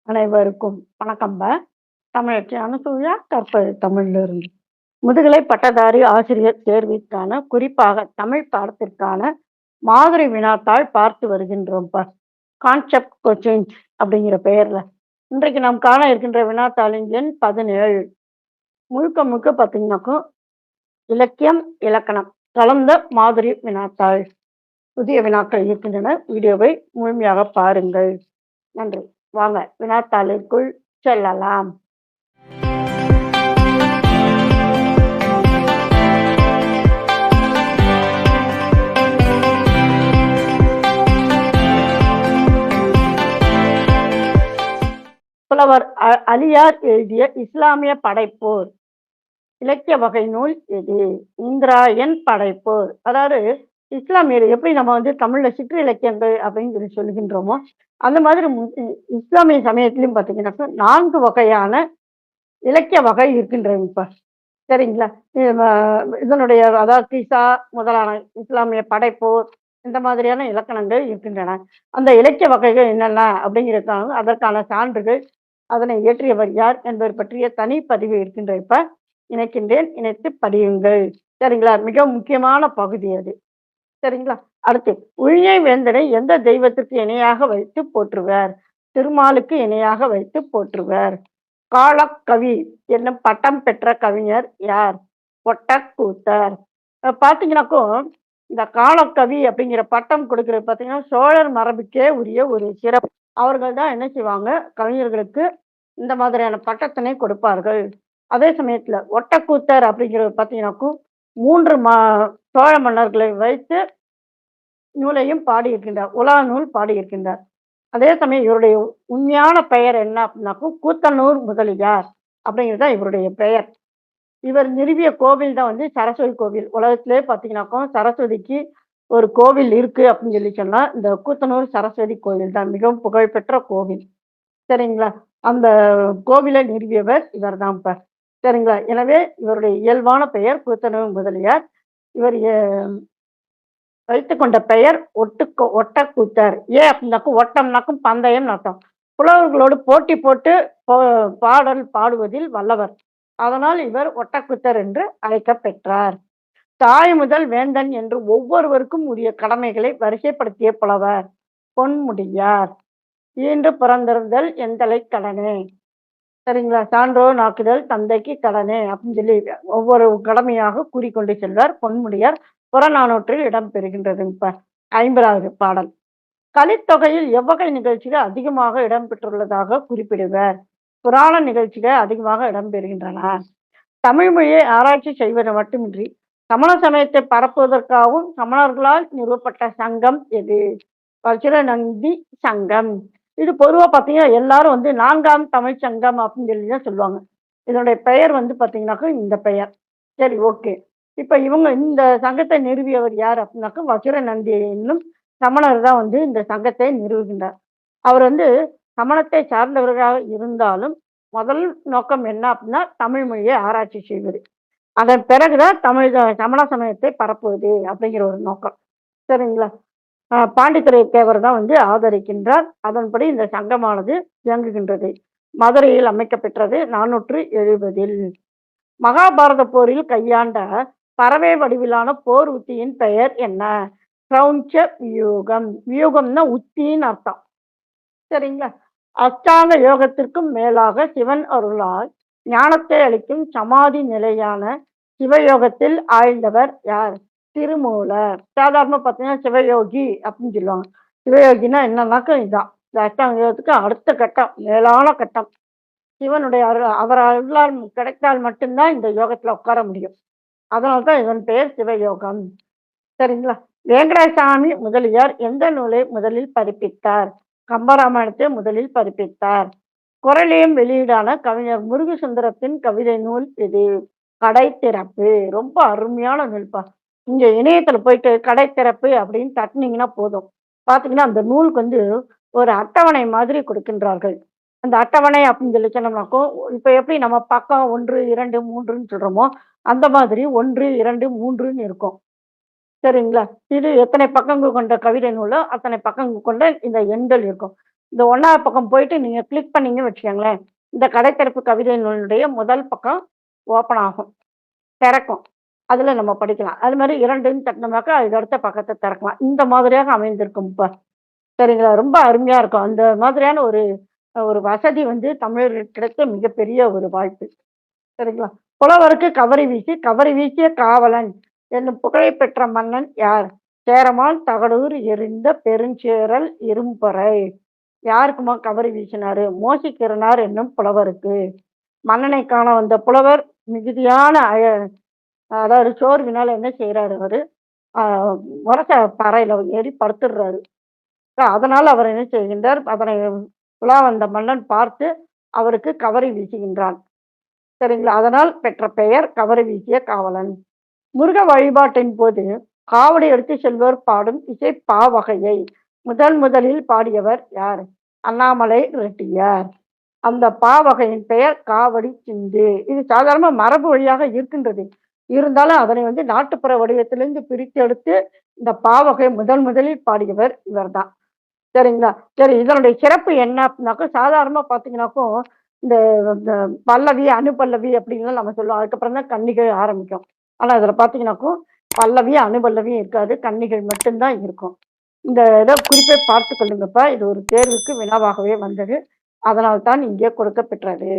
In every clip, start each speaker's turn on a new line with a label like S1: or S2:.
S1: அனைவருக்கும் வணக்கம்ப. தமிழச்சி அனுசூயா கற்பது தமிழிலிருந்து. முதுகலை பட்டதாரி ஆசிரியர் தேர்விற்கான குறிப்பாக தமிழ் பாடத்திற்கான மாதிரி வினாத்தாள் பார்த்து வருகின்றோம்ப்பா. கான்செப்ட் கொஸ்டின்ஸ் அப்படிங்கிற பெயர்ல. இன்றைக்கு நாம் காண இருக்கின்ற வினாத்தாளின் எண் 17. முழுக்க முழுக்க பார்த்தீங்கன்னாக்கும் இலக்கியம், இலக்கணம் கலந்த மாதிரி வினாத்தாள். புதிய வினாக்கள் இருக்கின்றன. வீடியோவை முழுமையாக பாருங்கள். நன்றி. வாங்க வினாத்தாளிற்குள் செல்லலாம். புலவர் அலியார் எழுதிய இஸ்லாமிய படைப்போர் இலக்கிய வகை நூல் எது? இந்திராயன் படைப்போர். அதாவது இஸ்லாமியர் எப்படி நம்ம வந்து தமிழ்ல சிற்று இலக்கியங்கள் அப்படின்னு சொல்லி சொல்லுகின்றோமோ அந்த மாதிரி இஸ்லாமிய சமயத்திலையும் பார்த்தீங்கன்னாக்கா 4 வகையான இலக்கிய வகை இருக்கின்றது இப்ப. சரிங்களா? இதனுடைய அதாவது கிசா முதலான இஸ்லாமிய படைப்போர் இந்த மாதிரியான இலக்கணங்கள் இருக்கின்றன. அந்த இலக்கிய வகைகள் என்னென்ன அப்படிங்கிறதுக்காக அதற்கான சான்றுகள், அதனை இயற்றியவர் யார் என்பது பற்றிய தனி பதிவு இருக்கின்ற இப்ப இணைக்கின்றேன். இணைத்து படியுங்கள். சரிங்களா? மிக முக்கியமான பகுதி அது. சரிங்களா? அடுத்து உழிஞை வேந்தனை எந்த தெய்வத்திற்கு இணையாக வைத்து போற்றுவர்? திருமாலுக்கு இணையாக வைத்து போற்றுவர். காலக்கவி என்னும் பட்டம் பெற்ற கவிஞர் யார்? ஒட்டக்கூத்தர். பார்த்தீங்கன்னாக்கும் இந்த காலக்கவி அப்படிங்கிற பட்டம் கொடுக்கறது பார்த்தீங்கன்னா சோழர் மரபுக்கே உரிய ஒரு சிறப்பு. அவர்கள் தான் என்ன செய்வாங்க, கவிஞர்களுக்கு இந்த மாதிரியான பட்டத்தினை கொடுப்பார்கள். அதே சமயத்துல ஒட்டக்கூத்தர் அப்படிங்கிறது பார்த்தீங்கன்னாக்கும் 3 சோழ மன்னர்களை வைத்து நூலையும் பாடியிருக்கின்றார். உலா நூல் பாடியிருக்கின்றார். அதே சமயம் இவருடைய உண்மையான பெயர் என்ன அப்படின்னாக்கும் கூத்தனூர் முதலியார் அப்படிங்கிறது தான் இவருடைய பெயர். இவர் நிறுவிய கோவில் தான் வந்து சரஸ்வதி கோவில். உலகத்திலே பார்த்தீங்கன்னாக்கும் சரஸ்வதிக்கு ஒரு கோவில் இருக்கு அப்படின்னு சொல்லி சொன்னா இந்த கூத்தனூர் சரஸ்வதி கோவில் தான் மிகவும் புகழ்பெற்ற கோவில். சரிங்களா? அந்த கோவிலை நிறுவியவர் இவர் தான். சரிங்களா? எனவே இவருடைய இயல்பான பெயர் கூத்தனூர் முதலியார். இவர் வைத்துக் கொண்ட பெயர் ஒட்டக்கூத்தர். ஏன் அப்படின்னாக்கும் ஒட்டம்னாக்கும் பந்தயம் அர்த்தம். புலவர்களோடு போட்டி போட்டு பாடல் பாடுவதில் வல்லவர். அதனால் இவர் ஒட்டக்கூத்தர் என்று அழைக்கப்பெற்றார். தாய் முதல் வேந்தன் என்று ஒவ்வொருவருக்கும் உரிய கடமைகளை வரிசைப்படுத்திய புலவர் பொன்முடியார். ஈன்று பிறந்திருந்தல் எந்தலை கடனே. சரிங்களா? சான்றோர் நாக்குதல் தந்தைக்கு கடனே அப்படின்னு சொல்லி ஒவ்வொரு கடமையாக கூறிக்கொண்டு செல்வார் பொன்முடியார். புறநானூற்றில் இடம்பெறுகின்றது. 50வது பாடல். கலித்தொகையில் எவ்வகை நிகழ்ச்சிகள் அதிகமாக இடம்பெற்றுள்ளதாக குறிப்பிடுவர்? புராண நிகழ்ச்சிகள் அதிகமாக இடம்பெறுகின்றன. தமிழ் மொழியை ஆராய்ச்சி செய்வது மட்டுமின்றி சமண சமயத்தை பரப்புவதற்காகவும் சமணர்களால் நிறுவப்பட்ட சங்கம் எது? வஜ்ரநந்தி சங்கம். இது பொதுவாக பார்த்தீங்கன்னா எல்லாரும் வந்து 4ஆம் தமிழ் சங்கம் அப்படின்னு சொல்லி தான் சொல்லுவாங்க. இதனுடைய பெயர் வந்து பார்த்தீங்கன்னாக்கா இந்த பெயர். சரி, ஓகே. இப்ப இவங்க இந்த சங்கத்தை நிறுவியவர் யார் அப்படின்னாக்கா வஜ்ரநந்தி என்னும் சமணர் தான் வந்து இந்த சங்கத்தை நிறுவுகின்றார். அவர் வந்து சமணத்தை சார்ந்தவர்களாக இருந்தாலும் முதல் நோக்கம் என்ன அப்படின்னா தமிழ் மொழியை ஆராய்ச்சி செய்வது. அதன் பிறகுதான் சமண சமயத்தை பரப்புவது அப்படிங்கிற ஒரு நோக்கம். சரிங்களா? பாண்டித்துரை தேவர் தான் வந்து ஆதரிக்கின்றார். அதன்படி இந்த சங்கமானது இயங்குகின்றது. மதுரையில் அமைக்கப்பெற்றது 470. மகாபாரத போரில் கையாண்ட பறவை வடிவிலான போர் உத்தியின் பெயர் என்ன? கிரௌஞ்ச வியூகம். வியூகம்னா உத்தின்னு அர்த்தம். சரிங்களா? அஷ்டாங்க யோகத்திற்கும் மேலாக சிவன் அருளால் ஞானத்தை அளிக்கும் சமாதி நிலையான சிவயோகத்தில் ஆழ்ந்தவர் யார்? திருமூலர். சாதாரண பார்த்தீங்கன்னா சிவயோகி அப்படின்னு சொல்லுவாங்க. சிவயோகினா என்னன்னாக்கா இதுதான். இந்த அஷ்டாங்க யோகத்துக்கு அடுத்த கட்டம், மேலான கட்டம். சிவனுடைய அவர் அருளால் கிடைத்தால் மட்டும்தான் இந்த யோகத்துல உட்கார முடியும். அதனால்தான் இதன் பெயர் சிவயோகம். சரிங்களா? வேங்கடசாமி முதலியார் எந்த நூலை முதலில் பதிப்பித்தார்? கம்பராமாயணத்தை முதலில் பதிப்பித்தார். குரலியம் வெளியீடான கவிஞர் முருகசுந்தரத்தின் கவிதை நூல் இது? கடை திறப்பு. ரொம்ப அருமையான நூல்பா. இங்க இணையத்துல போயிட்டு கடை திறப்பு அப்படின்னு தட்டினீங்கன்னா போதும். பாத்தீங்கன்னா அந்த நூலுக்கு வந்து ஒரு அட்டவணை மாதிரி கொடுக்கின்றார்கள். அந்த அட்டவணை அப்படின்னு சொல்லி சொன்னோம்னாக்கும் இப்ப எப்படி நம்ம பக்கம் 1, 2, 3ன்னு சொல்றோமோ அந்த மாதிரி 1, 2, 3ன்னு இருக்கும். சரிங்களா? இது எத்தனை பக்கங்கள் கொண்ட கவிதை நூலோ அத்தனை பக்கங்கள் கொண்ட இந்த எண்கள் இருக்கும். இந்த 1வது பக்கம் போயிட்டு நீங்க கிளிக் பண்ணீங்கன்னு வச்சுக்கோங்களேன், இந்த கடைத்திறப்பு கவிதை நூலினுடைய முதல் பக்கம் ஓப்பன் ஆகும். திறக்கும். அதுல நம்ம படிக்கலாம். அது மாரி 2ன்னு தட்டுனோம்னாக்கா, அதுக்கு அடுத்த பக்கத்த திறக்கலாம். இந்த மாதிரியாக அமைந்திருக்கும்ப்பா. சரிங்களா? ரொம்ப அருமையா இருக்கும். அந்த மாதிரியான ஒரு ஒரு வசதி வந்து தமிழர்களுக்கு கிடைத்த மிகப்பெரிய ஒரு வாய்ப்பு. சரிங்களா? புலவருக்கு கவரி வீசி, கவரி வீசிய காவலன் என்னும் புகழை பெற்ற மன்னன் யார்? சேரமான் தகடூர் எறிந்த பெருஞ்சேரல் இரும்பொறை. யாருக்குமா கவரி வீசினாரு? மோசிகீரனார் என்னும் புலவருக்கு. மன்னனை காண வந்த புலவர் மிகுதியான அதாவது சோர்வினால என்ன செய்றாரு அவரு, அ முரச பாறையில ஏறி படுத்துடுறாரு. அதனால அவர் என்ன செய்கின்றார், அதனை உலா வந்த மன்னன் பார்த்து அவருக்கு கவரி வீசுகின்றான். சரிங்களா? அதனால் பெற்ற பெயர் கவரி வீசிய காவலன். முருக வழிபாட்டின் போது காவடி எடுத்து செல்வோர் பாடும் இசை பாவகையை முதலில் பாடியவர் யார்? அண்ணாமலை ரெட்டியார். அந்த பாவகையின் பெயர் காவடி சிந்து. இது சாதாரண மரபு வழியாக இருக்கின்றது. இருந்தாலும் அதனை வந்து நாட்டுப்புற வடிவத்திலிருந்து பிரித்து எடுத்து இந்த பாவகை முதலில் பாடியவர் இவர்தான். சரிங்களா? சரி, இதனுடைய சிறப்பு என்ன அப்படின்னாக்கா, சாதாரணமா பார்த்தீங்கன்னாக்கும், இந்த இந்த பல்லவி, அனுபல்லவி அப்படின்லாம் நம்ம சொல்லுவோம். அதுக்கப்புறம் தான் கன்னிகள் ஆரம்பிக்கும். ஆனா இதுல பார்த்தீங்கன்னாக்கும், பல்லவி, அனுபல்லவியும் இருக்காது. கன்னிகள் மட்டும் தான் இருக்கும். இந்த இத குறிப்பை பார்த்துக் கொள்ளுங்கப்பா. இது ஒரு தேர்வுக்கு வினாவாகவே வந்தது. அதனால் தான் இங்கே கொடுக்கப்பெற்றது.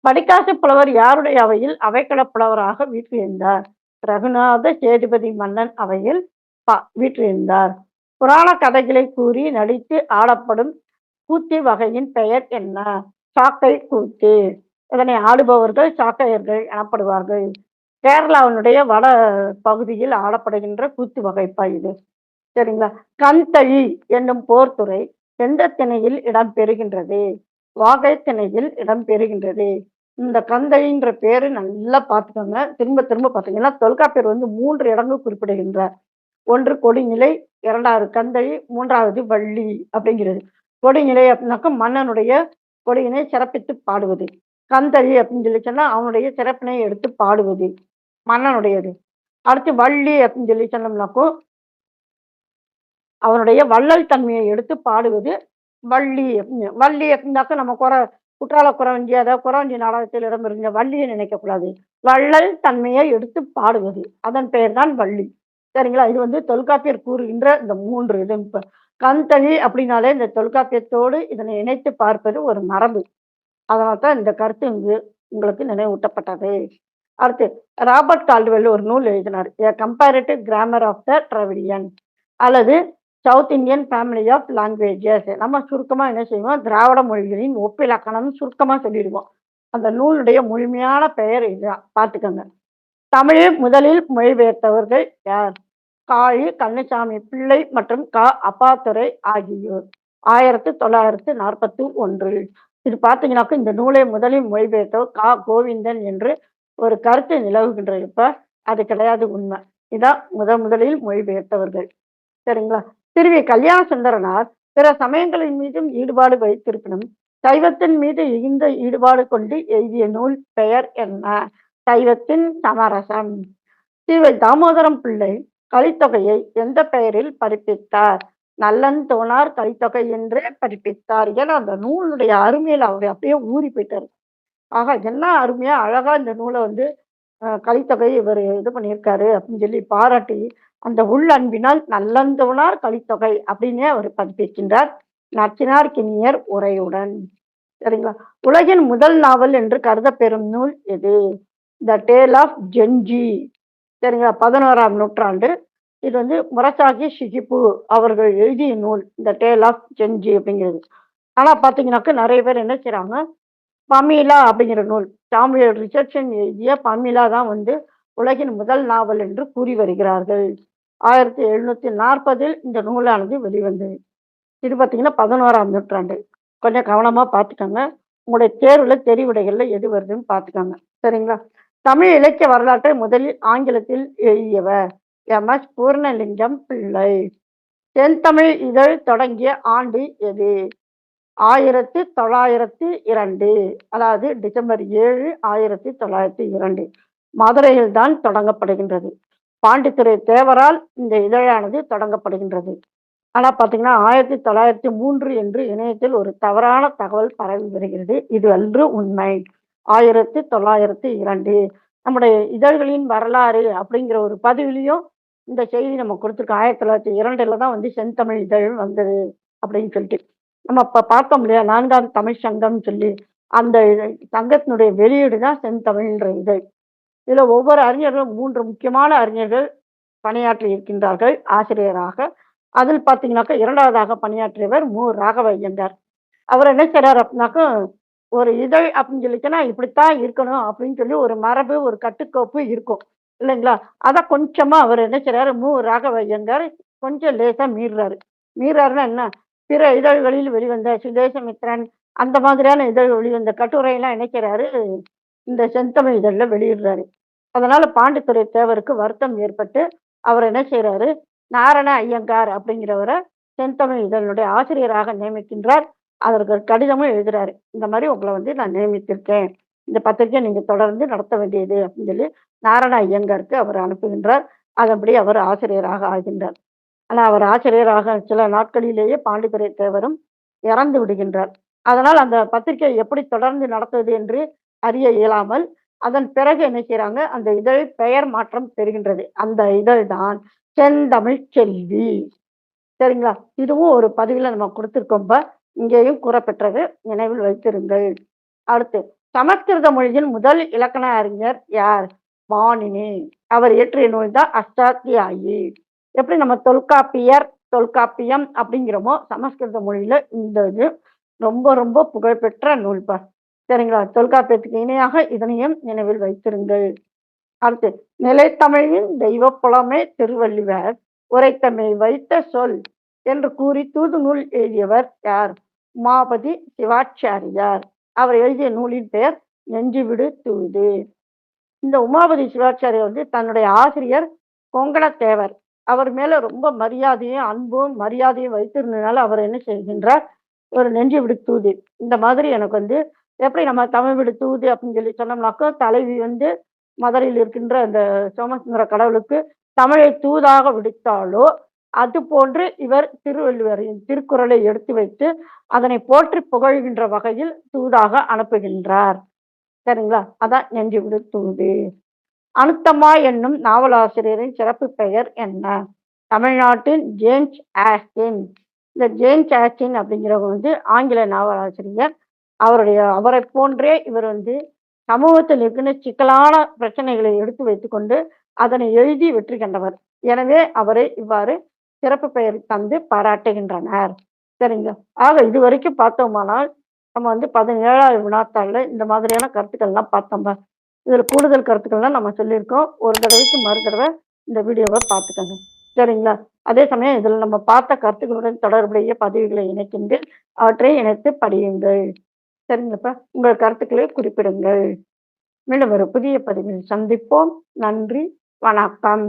S1: வடிகாசு புலவர் யாருடைய அவையில் அவைக்களப் புலவராக வீற்றிருந்தார்? ரகுநாத சேதுபதி மன்னன் அவையில் வீற்றிருந்தார். புராண கதைகளை கூறி நடித்து ஆடப்படும் கூத்து வகையின் பெயர் என்ன? சாக்கை கூத்து. இதனை ஆடுபவர்கள் சாக்கையர்கள் எனப்படுவார்கள். கேரளாவினுடைய வட பகுதியில் ஆடப்படுகின்ற கூத்து வகைப்பா இது. சரிங்களா? கண்தழி என்னும் போர்த்துறை எந்த திணையில் இடம் பெறுகின்றது? வாகை திணையில் இடம் பெறுகின்றது. இந்த கந்தழின்ற பேரு நல்லா பார்த்துக்கோங்க. திரும்ப திரும்ப பார்த்தீங்கன்னா, தொல்காப்பியர் வந்து 3 இடங்கள் குறிப்பிடுகின்றார். ஒன்று கொடிநிலை, 2வது கந்தழி, 3வது வள்ளி அப்படிங்கிறது. கொடிநிலை அப்படின்னாக்கா மன்னனுடைய கொடியினை சிறப்பித்து பாடுவது. கந்தழி அப்படின்னு சொல்லி சொன்னா அவனுடைய சிறப்பினை எடுத்து பாடுவது மன்னனுடையது. அடுத்து வள்ளி அப்படின்னு சொல்லி சொன்னோம்னாக்கும் அவனுடைய வள்ளல் தன்மையை எடுத்து பாடுவது வள்ளி அப்படின்னு. வள்ளி அப்படின்னாக்கா நம்ம குற்றால குறவஞ்சி, அதாவது குறவஞ்சி நாடகத்தில் இடம்பெறுகின்ற வள்ளியை நினைக்கக்கூடாது. வள்ளல் தன்மையை எடுத்து பாடுவது. அதன் பெயர் தான் வள்ளி. சரிங்களா? இது வந்து தொல்காப்பியர் கூறுகின்ற இந்த 3 இது. இப்ப கண்தழி அப்படின்னாலே இந்த தொல்காப்பியத்தோடு இதனை இணைத்து பார்ப்பது ஒரு மரபு. அதனால தான் இந்த கருத்து இங்கு உங்களுக்கு நினைவூட்டப்பட்டது. அடுத்து ராபர்ட் கால்டுவெல் ஒரு நூல் எழுதினார். A comparative grammar of the Dravidian அல்லது south Indian family of languages. நம்ம சுருக்கமா என்ன செய்வோம், திராவிட மொழிகளின் ஒப்பிலக்கணம் சுருக்கமா சொல்லிடுவோம். அந்த நூலுடைய முழுமையான பெயர் இதுதான், பார்த்துக்கோங்க. தமிழில் முதலில் மொழிபெயர்த்தவர்கள் யார்? காழி கண்ணசாமி பிள்ளை மற்றும் அப்பாத்துரை ஆகியோர் 1941. இது பார்த்தீங்கன்னாக்கா இந்த நூலை முதலில் மொழிபெயர்த்தவர் கோவிந்தன் என்று ஒரு கருத்து நிலவுகின்றது. இப்ப அது கிடையாது, உண்மை. இதான் முதலில் மொழிபெயர்த்தவர்கள். சரிங்களா? திருவி கல்யாண சுந்தரனார் பிற சமயங்களின் மீதும் ஈடுபாடு வைத்திருப்பினும் சைவத்தின் மீது மிகுந்த ஈடுபாடு கொண்டு எழுதிய நூல் பெயர் என்ன? சைவத்தின் சமரசம். வை தாமோதரம் பிள்ளை கலித்தொகையை எந்த பெயரில் பதிப்பித்தார்? நல்லன் தோணார் கலித்தொகை என்றே பதிப்பித்தார். ஏன்னா அந்த நூலுடைய அருமையில் அவர் அப்படியே ஊறி போயிட்டாரு. ஆக என்ன அருமையா அழகா இந்த நூலை வந்து கலித்தொகை இவர் இது பண்ணியிருக்காரு அப்படின்னு சொல்லி பாராட்டி அந்த உள் அன்பினால் நல்லந்தோனார் கலித்தொகை அப்படின்னே அவர் பதிப்பிக்கின்றார். நச்சினார் கிண்ணியர் உரையுடன். சரிங்களா? உலகின் முதல் நாவல் என்று கருதப்பெறும் நூல் எது? The tale of Genji. சரிங்களா? 11ஆம் நூற்றாண்டு. இது வந்து முரசாகி ஷிகிபு அவர்கள் எழுதிய நூல் த டேல் ஆஃப் ஜென்ஜி அப்படிங்கிறது. ஆனா பாத்தீங்கன்னாக்க நிறைய பேர் என்ன செய்றாங்க, பமீலா அப்படிங்கிற நூல், சாமுவேல் ரிச்சர்ட்சன் எழுதிய பமீலா தான் வந்து உலகின் முதல் நாவல் என்று கூறி வருகிறார்கள். 1740 இந்த நூலானது வெளிவந்தது. இது பார்த்தீங்கன்னா 11ஆம் நூற்றாண்டு. கொஞ்சம் கவனமா பார்த்துக்கோங்க. உங்களுடைய தேர்வுல தெரிவுரைகள்ல எது வருதுன்னு பார்த்துக்கோங்க. சரிங்களா? தமிழ் இலக்கிய வரலாற்றை முதலில் ஆங்கிலத்தில் எழுதியவர் எம்.எஸ். பூர்ணலிங்கம் பிள்ளை. தென்தமிழ் இதழ் தொடங்கிய ஆண்டு எது? 1902. அதாவது டிசம்பர் 7, 1902 மதுரையில் தான் தொடங்கப்படுகின்றது. பாண்டித்துரை தேவரால் இந்த இதழானது தொடங்கப்படுகின்றது. ஆனா பார்த்தீங்கன்னா, 1903 என்று இணையத்தில் ஒரு தவறான தகவல் பரவி வருகிறது. இது அன்று உண்மை. 1902 நம்முடைய இதழ்களின் வரலாறு அப்படிங்கிற ஒரு பதிவிலயும் இந்த செய்தி நம்ம குடுத்துருக்கோம். 1902ல தான் வந்து செந்தமிழ் இதழ் வந்தது அப்படின்னு சொல்லிட்டு. நம்ம அப்ப பார்த்தோம் இல்லையா? 4ஆம் தமிழ் சங்கம்னு சொல்லி. அந்த சங்கத்தினுடைய வெளியீடு தான் செந்தமிழ்ன்ற இதழ். இதுல ஒவ்வொரு அறிஞர்களும் 3 முக்கியமான அறிஞர்கள் பணியாற்றி இருக்கின்றார்கள் ஆசிரியராக. அதில் பார்த்தீங்கன்னாக்கா 2வதாக பணியாற்றியவர் ராகவ ஐயங்கார். அவர் என்ன செய்றாரு அப்படின்னாக்கா, ஒரு இதழ் அப்படின்னு சொல்லிச்சுன்னா, இப்படித்தான் இருக்கணும் அப்படின்னு சொல்லி ஒரு மரபு, ஒரு கட்டுக்கோப்பு இருக்கும். இல்லைங்களா? அத கொஞ்சமா அவர் என்ன செய்றாரு, ராகவ ஐயங்கார் கொஞ்சம் லேசா மீறுறாரு. மீறாருன்னா என்ன? பிற இதழ்களில் வெளிவந்த சுதேசமித்திரன் அந்த மாதிரியான இதழ் வெளிவந்த கட்டுரையெல்லாம் என்ன செய்றாரு, இந்த செந்தமிழ் இதழ்ல வெளியிடுறாரு. அதனால பாண்டித்துரை தேவருக்கு வருத்தம் ஏற்பட்டு, அவர் என்ன செய்றாரு, நாரண ஐயங்கார் அப்படிங்கிறவர செந்தமிழ் இதழினுடைய ஆசிரியராக நியமிக்கின்றார். அதற்கு ஒரு கடிதமும் எழுதுறாரு. இந்த மாரி உங்கள வந்து நான் நியமித்திருக்கேன். இந்த பத்திரிக்கை நீங்க தொடர்ந்து நடத்த வேண்டியது அப்படின்னு சொல்லி நாரண ஐயங்காருக்கு அவர் அனுப்புகின்றார். அதன்படி அவர் ஆசிரியராக ஆகின்றார். ஆனா அவர் ஆசிரியராக சில நாட்களிலேயே பாண்டித்துரை தேவரும் இறந்து விடுகின்றார். அதனால் அந்த பத்திரிகை எப்படி தொடர்ந்து நடத்துவது என்று அறிய இயலாமல், அதன் பிறகு என்ன செய்றாங்க, அந்த இதழ் பெயர் மாற்றம் பெறுகின்றது. அந்த இதழ் தான் செந்தமிழ் செல்வி. சரிங்களா? இதுவும் ஒரு பதிவுல நம்ம குடுத்திருக்கோம்ப்பா. இங்கேயும் கூறப்பெற்றது. நினைவில் வைத்திருங்கள். அடுத்து, சமஸ்கிருத மொழியின் முதல் இலக்கண அறிஞர் யார்? பாணினி. அவர் இயற்றிய நூல் தான் அஷ்டாத்தியாயி. எப்படி நம்ம தொல்காப்பியர், தொல்காப்பியம் அப்படிங்கிறோமோ, சமஸ்கிருத மொழியில இந்த இது ரொம்ப ரொம்ப புகழ்பெற்ற நூல்ப்பா. சரிங்களா? தொல்காப்பியத்துக்கு இணையாக இதனையும் நினைவில் வைத்திருங்கள். அடுத்து, நிலைத்தமிழின் தெய்வப் புலமே திருவள்ளுவர் உரைத்தமை வைத்த சொல் என்று கூறி தூது நூல் எழுதியவர் யார்? உமாபதி சிவாச்சாரியார். அவர் எழுதிய நூலின் பெயர் நெஞ்சுவிடு தூது. இந்த உமாபதி சிவாச்சாரியார் வந்து தன்னுடைய ஆசிரியர் கொங்கணத்தேவர். அவர் மேல ரொம்ப மரியாதையும், அன்பும், மரியாதையும் வைத்திருந்ததுனால அவர் என்ன செய்கின்றார், ஒரு நெஞ்சு விடு தூது. இந்த மாதிரி எனக்கு வந்து எப்படி நம்ம தமிழ் விடு தூது அப்படின்னு சொல்லி சொன்னோம்னாக்கா, தலைவி வந்து மதுரையில் இருக்கின்ற அந்த சோமசுந்தர கடவுளுக்கு தமிழை தூதாக விடுத்தாலோ, அதுபோன்று இவர் திருவள்ளுவரின் திருக்குறளை எடுத்து வைத்து, அதனை போற்றி புகழ்கின்ற வகையில் தூதாக அனுப்புகின்றார். சரிங்களா? அதான் நெஞ்சு விடு தூது. அனுத்தமா என்னும் நாவலாசிரியரின் சிறப்பு பெயர் என்ன? தமிழ்நாட்டின் ஜேம்ஸ் ஆஸ்டின். இந்த ஜேம்ஸ் ஆஸ்டின் அப்படிங்கிறவங்க வந்து ஆங்கில நாவலாசிரியர். அவரைப் போன்றே இவர் வந்து சமூகத்தில் இருக்கின்ற சிக்கலான பிரச்சனைகளை எடுத்து வைத்துக்கொண்டு அதனை எழுதி வெற்றி கண்டவர். எனவே அவரை இவ்வாறு சிறப்பு பெயர் தந்து பாராட்டுகின்றனர். சரிங்களா? ஆக இதுவரைக்கும் பார்த்தோமானால், நம்ம வந்து 17வது வினாத்தாள்ல இந்த மாதிரியான கருத்துக்கள்லாம் பார்த்தோம்பா. இதுல கூடுதல் கருத்துக்கள்லாம் நம்ம சொல்லியிருக்கோம். ஒரு தடவைக்கு மறு தடவை இந்த வீடியோவ பார்த்துக்கங்க. சரிங்களா? அதே சமயம் இதுல நம்ம பார்த்த கருத்துக்களுடன் தொடர்புடைய பதிவுகளை இணைக்கின்றேன். அவற்றை இணைத்து படியுங்கள். சரிங்களாப்பா? உங்கள் கருத்துக்களை குறிப்பிடுங்கள். மீண்டும் ஒரு புதிய பதிவில் சந்திப்போம். நன்றி, வணக்கம்.